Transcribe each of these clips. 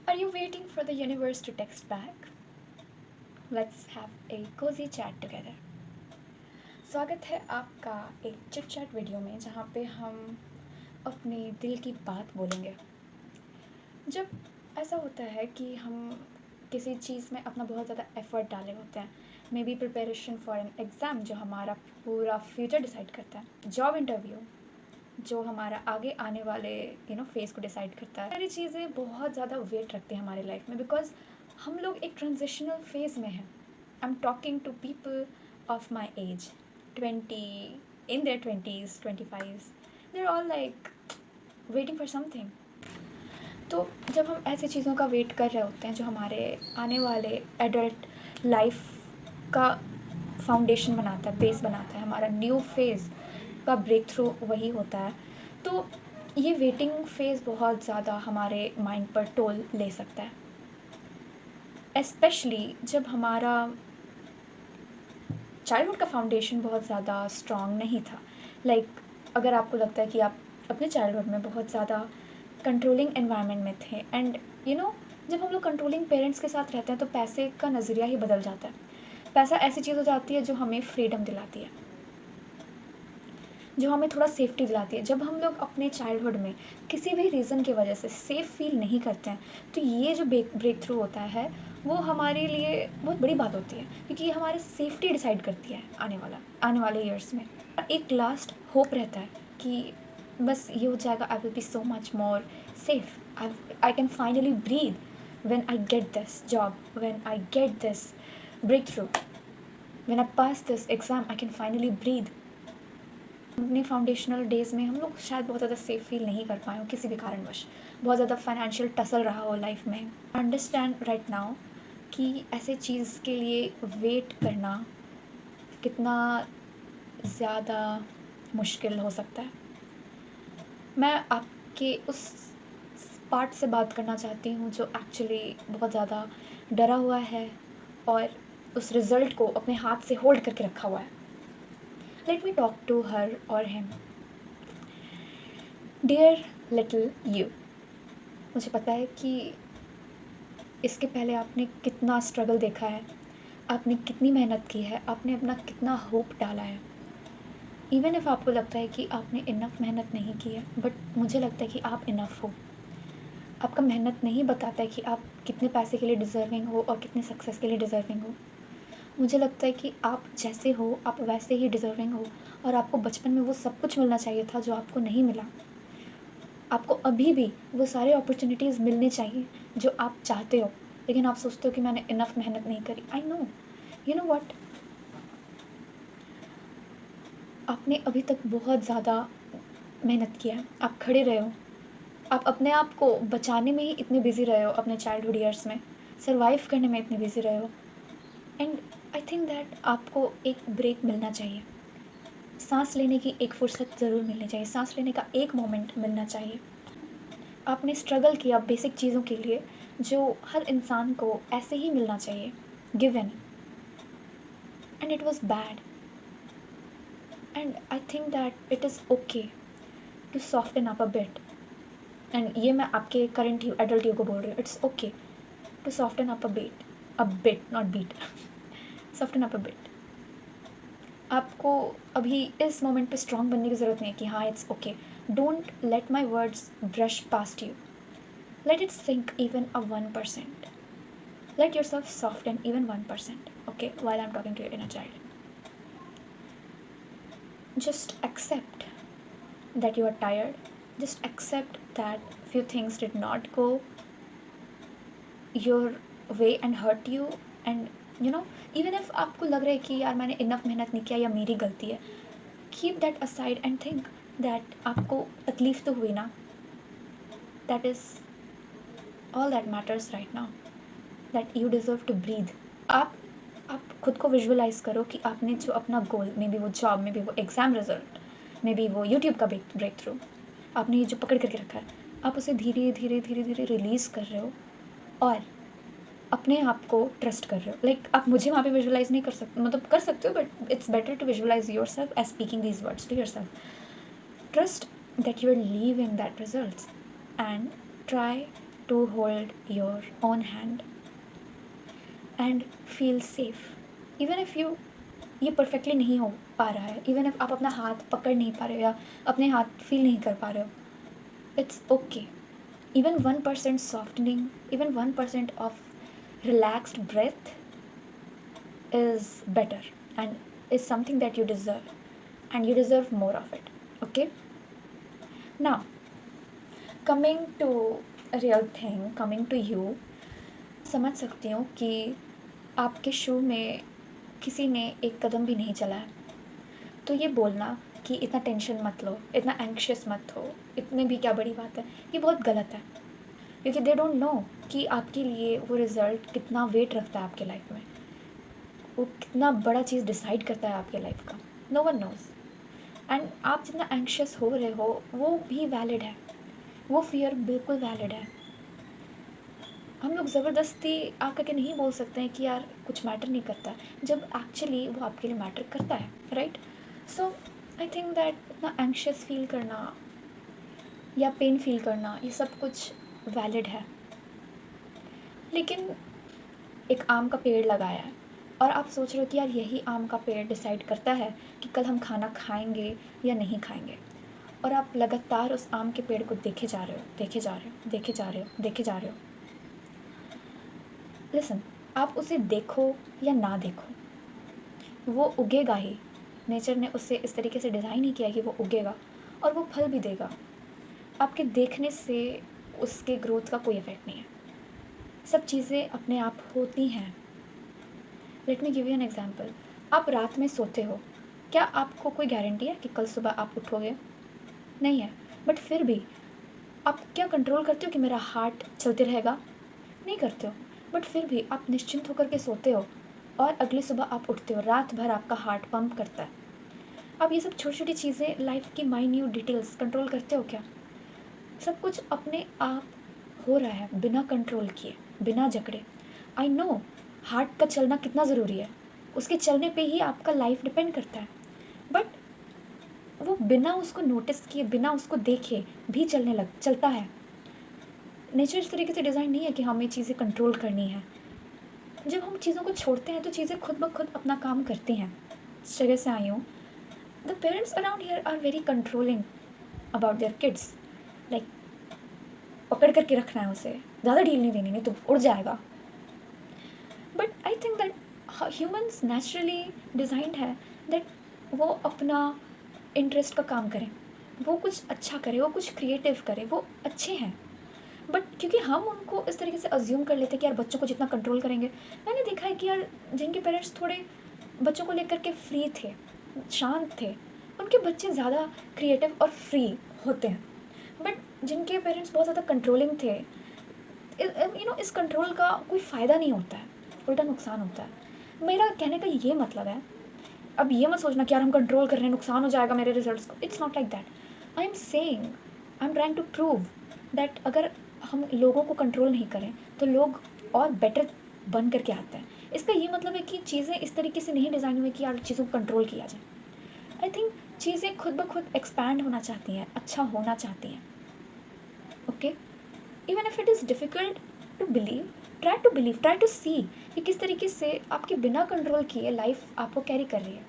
Are you waiting for the universe to text back? Let's have a cozy chat together. स्वागत है आपका एक chit chat video में जहाँ पे हम अपने दिल की बात बोलेंगे। जब ऐसा होता है कि हम किसी चीज़ में अपना बहुत ज़्यादा एफर्ट डाले होते हैं, maybe preparation for an exam जो हमारा पूरा फ्यूचर डिसाइड करता है, जॉब इंटरव्यू जो हमारा आगे आने वाले फेज़ को डिसाइड करता है, सारी चीज़ें बहुत ज़्यादा वेट रखती हैं हमारी लाइफ में बिकॉज हम लोग एक ट्रांजिशनल फेज़ में हैं। I am talking to people of my age 20, in their 20s, 25s, they're all like waiting for something. तो जब हम ऐसी चीज़ों का वेट कर रहे होते हैं जो हमारे आने वाले एडल्ट लाइफ का फाउंडेशन बनाता है, बेस बनाता है, हमारा न्यू फेज़ का ब्रेक थ्रू वही होता है, तो ये वेटिंग फेज़ बहुत ज़्यादा हमारे माइंड पर टोल ले सकता है, एस्पेशली जब हमारा चाइल्डहुड का फाउंडेशन बहुत ज़्यादा स्ट्रॉन्ग नहीं था। अगर आपको लगता है कि आप अपने चाइल्डहुड में बहुत ज़्यादा कंट्रोलिंग एनवायरनमेंट में थे एंड जब हम लोग कंट्रोलिंग पेरेंट्स के साथ रहते हैं तो पैसे का नज़रिया ही बदल जाता है। पैसा ऐसी चीज़ हो जाती है जो हमें फ्रीडम दिलाती है, जो हमें थोड़ा सेफ्टी दिलाती है। जब हम लोग अपने चाइल्डहुड में किसी भी रीज़न की वजह से सेफ़ फील नहीं करते हैं तो ये जो ब्रेक थ्रू होता है वो हमारे लिए बहुत बड़ी बात होती है, क्योंकि ये हमारी सेफ्टी डिसाइड करती है आने वाले ईयर्स में। एक लास्ट होप रहता है कि बस ये हो जाएगा, I will be so much more safe, I can finally breathe when I get this job, when I get this breakthrough, when I pass this exam, I can finally breathe. अपने foundational days में हम लोग शायद बहुत ज़्यादा safe feel नहीं कर पाए हो किसी भी कारणवश, बहुत ज़्यादा फाइनेंशियल टसल रहा हो लाइफ में। अंडरस्टैंड राइट नाउ कि ऐसे चीज़ के लिए वेट करना कितना ज़्यादा मुश्किल हो सकता है। मैं आपके उस पार्ट से बात करना चाहती हूँ जो एक्चुअली बहुत ज़्यादा डरा हुआ है और उस रिज़ल्ट को अपने हाथ से होल्ड करके रखा हुआ है। Let me talk to her और हिम। डियर लिटिल यू, मुझे पता है कि इसके पहले आपने कितना स्ट्रगल देखा है, आपने कितनी मेहनत की है, आपने अपना कितना होप डाला है। इवन इफ़ आपको लगता है कि आपने इनफ मेहनत नहीं की है, बट मुझे लगता है कि आप इनफ हो। आपका मेहनत नहीं बताता है कि आप कितने पैसे के लिए डिज़र्विंग हो और कितने सक्सेस के लिए डिज़र्विंग हो। मुझे लगता है कि आप जैसे हो आप वैसे ही डिज़र्विंग हो, और आपको बचपन में वो सब कुछ मिलना चाहिए था जो आपको नहीं मिला। आपको अभी भी वो सारे अपॉर्चुनिटीज़ मिलने चाहिए जो आप चाहते हो, लेकिन आप सोचते हो कि मैंने इनफ मेहनत नहीं करी। I know, you know what, आपने अभी तक बहुत ज़्यादा मेहनत किया है, आप खड़े रहे हो, आप अपने आप को बचाने में ही इतने बिज़ी रहे हो, अपने चाइल्डहुड ईयर्स में सर्वाइव करने में इतने बिज़ी रहे हो। एंड आई थिंक दैट आपको एक ब्रेक मिलना चाहिए, सांस लेने की एक फुर्सत ज़रूर मिलनी चाहिए, सांस लेने का एक मोमेंट मिलना चाहिए। आपने स्ट्रगल किया बेसिक चीज़ों के लिए जो हर इंसान को ऐसे ही मिलना चाहिए, given, and it was bad. And I think that it is okay to soften up a bit. एंड ये मैं आपके करंट यू एडल्ट यू को बोल रही हूँ, it's okay to soften up a bit not beat, soften up a bit. आपको अभी इस मोमेंट पे स्ट्रॉन्ग बनने की ज़रूरत नहीं है कि हाँ it's okay. Don't let my words brush past you, let it sink even a 1%. Let yourself soften even 1%, okay, while I'm talking to your inner child. Just accept that you are tired. Just accept that few things did not go your way and hurt you. And even if आपको लग रहा है कि यार मैंने enough मेहनत नहीं किया या मेरी गलती है, keep that aside and think that आपको तकलीफ़ तो हुई ना, that is all that matters right now, that you deserve to breathe. आप खुद को विजुअलाइज़ करो कि आपने जो अपना गोल, मे बी वो जॉब, मे बी वो एग्ज़ाम रिजल्ट, मे बी वो यूट्यूब का ब्रेक थ्रू, आपने ये जो पकड़ करके रखा है, आप उसे धीरे धीरे धीरे धीरे रिलीज़ कर रहे हो और अपने आप को ट्रस्ट कर रहे हो। आप मुझे वहाँ पे विजुअलाइज़ नहीं कर सकते, मतलब कर सकते हो, but it's better to visualise yourself as speaking these words to yourself. Trust that you are leaving that results and try to hold your own hand and feel safe. Even if ये perfectly नहीं हो पा रहा है, even if आप अपना हाथ पकड़ नहीं पा रहे हो या अपने हाथ फील नहीं कर पा रहे हो, it's okay. Even 1% softening, even 1% of relaxed breath is better and is something that you deserve, and you deserve more of it. Okay, now coming to a real thing, coming to you, समझ सकती हूँ कि आपके शू में किसी ने एक कदम भी नहीं चला है, तो ये बोलना कि इतना टेंशन मत लो, इतना एंक्शियस मत हो, इतने भी क्या बड़ी बात है, ये बहुत गलत है, क्योंकि दे डोंट नो कि आपके लिए वो रिज़ल्ट कितना वेट रखता है आपके लाइफ में, वो कितना बड़ा चीज़ डिसाइड करता है आपके लाइफ का. No one knows. एंड आप जितना एंक्शियस हो रहे हो वो भी वैलिड है, वो फियर बिल्कुल वैलिड है. हम लोग ज़बरदस्ती आ करके नहीं बोल सकते हैं कि यार कुछ मैटर नहीं करता, जब एक्चुअली वो आपके लिए मैटर करता है, right. So I think that इतना एंक्शियस फील करना या पेन फील करना ये सब कुछ वैलिड है. लेकिन एक आम का पेड़ लगाया है और आप सोच रहे हो कि यार यही आम का पेड़ डिसाइड करता है कि कल हम खाना खाएंगे या नहीं खाएंगे, और आप लगातार उस आम के पेड़ को देखे जा रहे हो, देखे जा रहे हो, देखे जा रहे हो, देखे जा रहे हो. लिसन, आप उसे देखो या ना देखो, वो उगेगा ही. नेचर ने उसे इस तरीके से डिज़ाइन ही किया कि वो उगेगा और वो फल भी देगा. आपके देखने से उसके ग्रोथ का कोई इफ़ेक्ट नहीं है. सब चीज़ें अपने आप होती हैं. Let me give you an example. आप रात में सोते हो, क्या आपको कोई गारंटी है कि कल सुबह आप उठोगे? नहीं है. बट फिर भी आप क्या कंट्रोल करते हो कि मेरा हार्ट चलते रहेगा? नहीं करते हो. बट फिर भी आप निश्चिंत होकर के सोते हो और अगली सुबह आप उठते हो, रात भर आपका हार्ट पंप करता है. आप ये सब छोटी छोटी चीज़ें, लाइफ की माइन्यूट डिटेल्स कंट्रोल करते हो क्या? सब कुछ अपने आप हो रहा है बिना कंट्रोल किए, बिना जकड़े. आई नो हार्ट का चलना कितना ज़रूरी है, उसके चलने पे ही आपका लाइफ डिपेंड करता है. बट वो बिना उसको नोटिस किए, बिना उसको देखे भी चलता है. नेचर इस तरीके से डिज़ाइन नहीं है कि हमें चीज़ें कंट्रोल करनी है. जब हम चीज़ों को छोड़ते हैं तो चीज़ें खुद ब खुद अपना काम करती हैं. इस जगह से आई हूँ. The parents around here are very controlling about their kids. Like पकड़ करके रखना है उसे, ज़्यादा ढील नहीं देनी, नहीं तो उड़ जाएगा. But I think that humans naturally designed है दैट वो अपना इंटरेस्ट का काम करें, वो कुछ अच्छा करें, वो कुछ क्रिएटिव करें, वो अच्छे हैं. बट क्योंकि हम उनको इस तरीके से अज्यूम कर लेते हैं कि यार बच्चों को जितना कंट्रोल करेंगे. मैंने देखा है कि यार जिनके पेरेंट्स थोड़े बच्चों को लेकर के फ्री थे, शांत थे, उनके बच्चे ज़्यादा क्रिएटिव और फ्री होते हैं. बट जिनके पेरेंट्स बहुत ज़्यादा कंट्रोलिंग थे, इस कंट्रोल का कोई फ़ायदा नहीं होता है, उल्टा नुकसान होता है. मेरा कहने का ये मतलब है, अब ये मत सोचना कि यार हम कंट्रोल कर रहे हैं, नुकसान हो जाएगा मेरे रिजल्ट्स को. It's not like that. I am saying, I am trying to prove that अगर हम लोगों को कंट्रोल नहीं करें तो लोग और बेटर बन करके आते हैं. इसका ये मतलब है कि चीज़ें इस तरीके से नहीं डिज़ाइन हुई कि यार चीज़ों को कंट्रोल किया जाए. आई थिंक चीज़ें खुद ब खुद एक्सपैंड होना चाहती हैं, अच्छा होना चाहती हैं. Okay, even if it is difficult to believe, try to see कि किस तरीके से आपके बिना कंट्रोल किए लाइफ आपको कैरी कर रही है.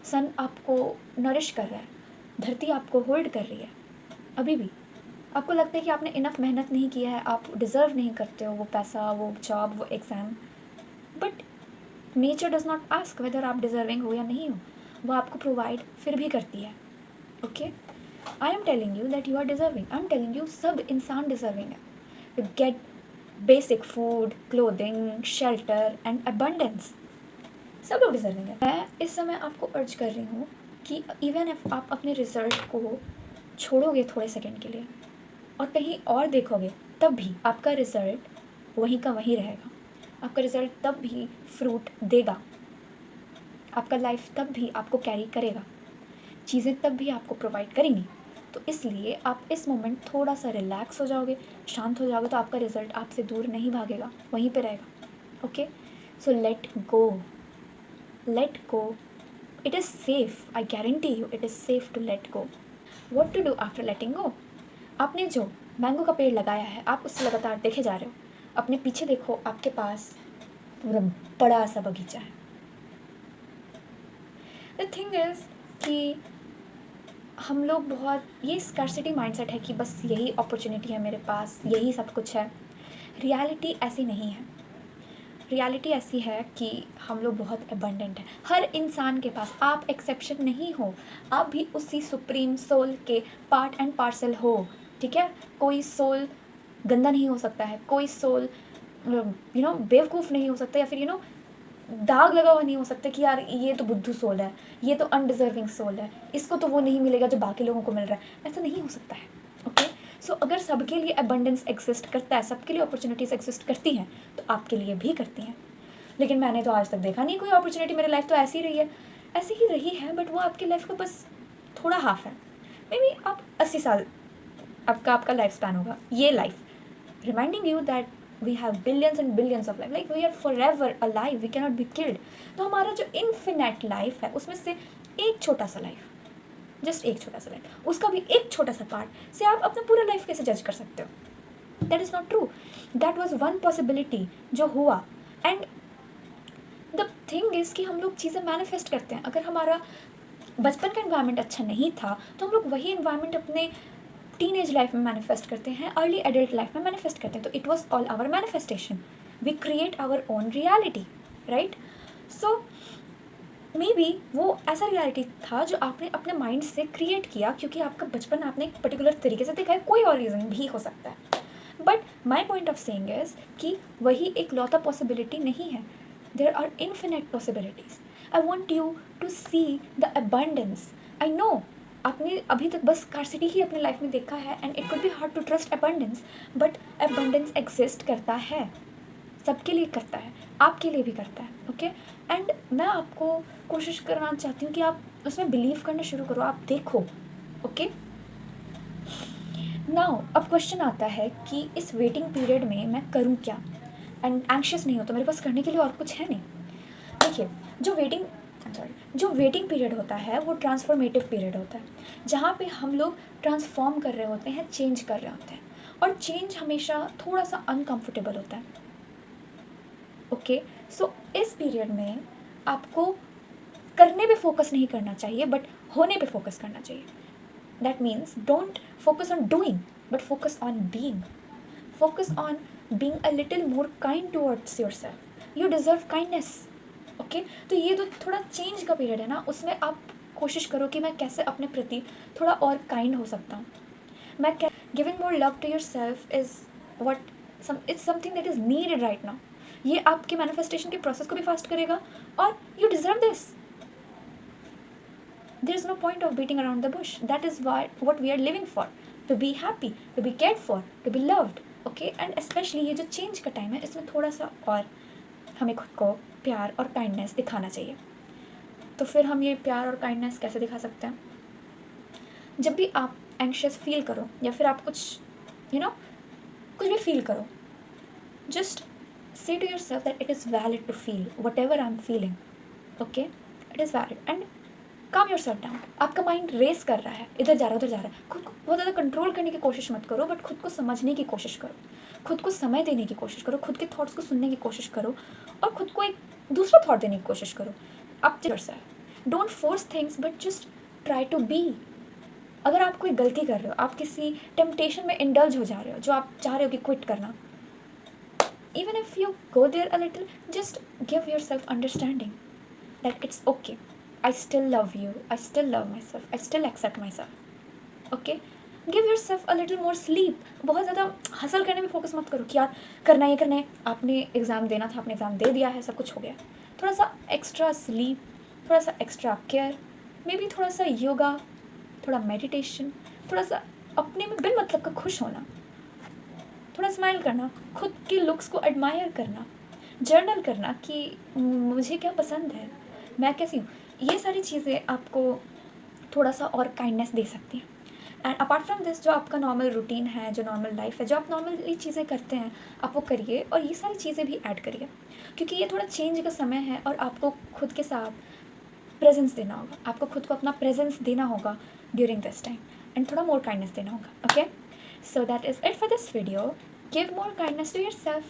सन आपको नरिश कर रहा है, धरती आपको होल्ड कर रही है. अभी भी आपको लगता है कि आपने इनफ मेहनत नहीं किया है, आप डिज़र्व नहीं करते हो वो पैसा, वो जॉब, वो exam. But nature does not ask whether आप डिज़र्विंग हो या नहीं हो, वो आपको प्रोवाइड फिर भी करती है. Okay, I am telling you that you are deserving. I am telling you सब इंसान डिज़र्विंग है to get basic food, clothing, shelter and abundance. सब लोग डिज़र्विंग है. मैं इस समय आपको अर्ज कर रही हूँ कि इवन इफ आप अपने रिज़ल्ट को छोड़ोगे थोड़े सेकेंड के लिए और कहीं और देखोगे, तब भी आपका रिज़ल्ट वहीं का वहीं रहेगा. आपका रिज़ल्ट तब भी फ्रूट देगा, आपका लाइफ तब भी आपको कैरी करेगा, चीज़ें तब भी आपको प्रोवाइड करेंगी. तो इसलिए आप इस मोमेंट थोड़ा सा रिलैक्स हो जाओगे, शांत हो जाओगे, तो आपका रिज़ल्ट आपसे दूर नहीं भागेगा, वहीं पे रहेगा. Okay, so let go. It is safe, I guarantee you it is safe to let go. What to do after letting go? आपने जो मैंगो का पेड़ लगाया है, आप उससे लगातार देखे जा रहे हो, अपने पीछे देखो, आपके पास पूरा बड़ा सा बगीचा है। द थिंग इज़ कि हम लोग बहुत, ये स्कार्सिटी माइंडसेट है कि बस यही अपॉर्चुनिटी है मेरे पास, यही सब कुछ है। रियलिटी ऐसी नहीं है। रियलिटी ऐसी है कि हम लोग बहुत एबंडेंट हैं, हर इंसान के पास, आप एक्सेप्शन नहीं हो, आप भी उसी सुप्रीम सोल के पार्ट एंड पार्सल हो, ठीक है। कोई सोल गंदा नहीं हो सकता है, कोई सोल बेवकूफ़ नहीं हो सकता, या फिर दाग लगा हुआ नहीं हो सकता कि यार ये तो बुद्धू सोल है, ये तो अनडिजर्विंग सोल है, इसको तो वो नहीं मिलेगा जो बाकी लोगों को मिल रहा है। ऐसा नहीं हो सकता है, ओके। सो अगर सबके लिए अबंडेंस एग्जिस्ट करता है, सबके लिए अपॉर्चुनिटीज़ एग्जिस्ट करती हैं, तो आपके लिए भी करती हैं। लेकिन मैंने तो आज तक देखा नहीं कोई अपॉर्चुनिटी, मेरी लाइफ तो ऐसी रही है, ऐसी ही रही है, बट वो आपकी लाइफ का बस थोड़ा हाफ है। मे बी आप 80 साल आपका लाइफ स्पैन होगा, ये life, reminding you that we have billions and billions of life, like we are forever alive, we cannot be killed। तो हमारा जो infinite life है, उसमें से एक छोटा सा लाइफ, जस्ट एक छोटा सा लाइफ, उसका भी एक छोटा सा पार्ट से आप अपना पूरा लाइफ कैसे जज कर सकते हो? That is not true. That was one possibility जो हुआ। एंड द थिंग इज़ कि हम लोग चीज़ें मैनिफेस्ट करते हैं। अगर हमारा बचपन का इन्वायरमेंट अच्छा नहीं था, तो हम लोग वही इन्वायरमेंट अपने टीनेज लाइफ में मैनिफेस्ट करते हैं, अर्ली एडल्ट लाइफ में मैनिफेस्ट करते हैं। तो it was all our manifestation, we create our own reality, right. So maybe वो ऐसा रियलिटी था जो आपने अपने माइंड से क्रिएट किया, क्योंकि आपका बचपन आपने एक पर्टिकुलर तरीके से देखा है, कोई और रीज़न भी हो सकता है। But my point of saying is कि वही एक लौता पॉसिबिलिटी नहीं है, there are infinite possibilities. I want you to see the abundance. I know आपने अभी तक बस स्कार्सिटी ही अपनी लाइफ में देखा है, and it could be hard to trust abundance, but abundance exist करता है, सबके लिए करता है, आपके लिए भी करता है, ओके। एंड मैं आपको कोशिश करना चाहती हूँ कि आप उसमें बिलीव करना शुरू करो, आप देखो, ओके। नाउ अब क्वेश्चन आता है कि इस वेटिंग पीरियड में मैं करूँ क्या, एंड एंक्शियस नहीं हो तो मेरे पास करने के लिए और कुछ है नहीं। देखिए, जो वेटिंग पीरियड होता है वो ट्रांसफॉर्मेटिव पीरियड होता है, जहाँ पे हम लोग ट्रांसफॉर्म कर रहे होते हैं, चेंज कर रहे होते हैं, और चेंज हमेशा थोड़ा सा अनकंफर्टेबल होता है, ओके। सो इस पीरियड में आपको करने पे फोकस नहीं करना चाहिए, बट होने पे फोकस करना चाहिए। That means don't focus on doing, but focus on being. Focus on being a little more kind towards yourself. You deserve kindness, okay. तो ये तो थोड़ा चेंज का पीरियड है ना, उसमें आप कोशिश करो कि मैं कैसे अपने प्रति थोड़ा और काइंड हो सकता हूँ। मैं giving more love to yourself is what it's something that is needed right now. ये आपके मैनिफेस्टेशन के प्रोसेस को भी फास्ट करेगा, और you deserve this. There is no point of beating around the bush. That is what we are living for, to be happy, to be cared for, to be loved, okay। And especially ये जो change का time है, इसमें थोड़ा सा और हमें खुद को प्यार और काइंडनेस दिखाना चाहिए। तो फिर हम ये प्यार और काइंडनेस कैसे दिखा सकते हैं? जब भी आप एंक्शियस फील करो, या फिर आप कुछ कुछ भी फील करो, just say to yourself that it is valid to feel whatever I'm feeling, okay, it is valid, and calm yourself down। आपका माइंड रेस कर रहा है, इधर जा रहा है उधर जा रहा है, खुद को बहुत ज़्यादा कंट्रोल करने की कोशिश मत करो, बट खुद को समझने की कोशिश करो, खुद को समय देने की कोशिश करो, खुद के थॉट्स को सुनने की कोशिश करो, और खुद को एक दूसरा थॉट देने की कोशिश करो। आप yourself, don't force things, but just try to be. अगर आप कोई गलती कर रहे हो, आप किसी टेम्पटेशन में इंडल्ज हो जा रहे हो, जो आप चाह रहे हो कि क्विट करना, even if you go there a little, just give yourself understanding that it's okay, I still love you, I still love myself, I still accept myself, okay। give yourself a little more sleep। बहुत ज़्यादा हासिल करने में focus मत करो कि यार करना है, ये करना है, आपने एग्ज़ाम देना था, आपने एग्ज़ाम दे दिया है, सब कुछ हो गया। थोड़ा सा एक्स्ट्रा स्लीप, थोड़ा सा एक्स्ट्रा केयर, मे बी थोड़ा सा योगा, थोड़ा मेडिटेशन, थोड़ा सा अपने में बिन मतलब का खुश होना, थोड़ा स्माइल करना, खुद के लुक्स को एडमायर करना, जर्नल करना कि मुझे क्या पसंद है, मैं कैसी हूँ। ये सारी चीज़ें आपको थोड़ा सा और काइंडनेस दे सकती हैं। एंड अपार्ट फ्रॉम दिस, जो आपका नॉर्मल रूटीन है, जो नॉर्मल लाइफ है, जो आप नॉर्मली चीज़ें करते हैं, आप वो करिए, और ये सारी चीज़ें भी ऐड करिए, क्योंकि ये थोड़ा चेंज का समय है, और आपको खुद के साथ प्रेजेंस देना होगा, आपको खुद को अपना प्रेजेंस देना होगा ड्यूरिंग दिस टाइम, एंड थोड़ा मोर काइंडनेस देना होगा, okay. So that is it for this video. Give more kindness to yourself.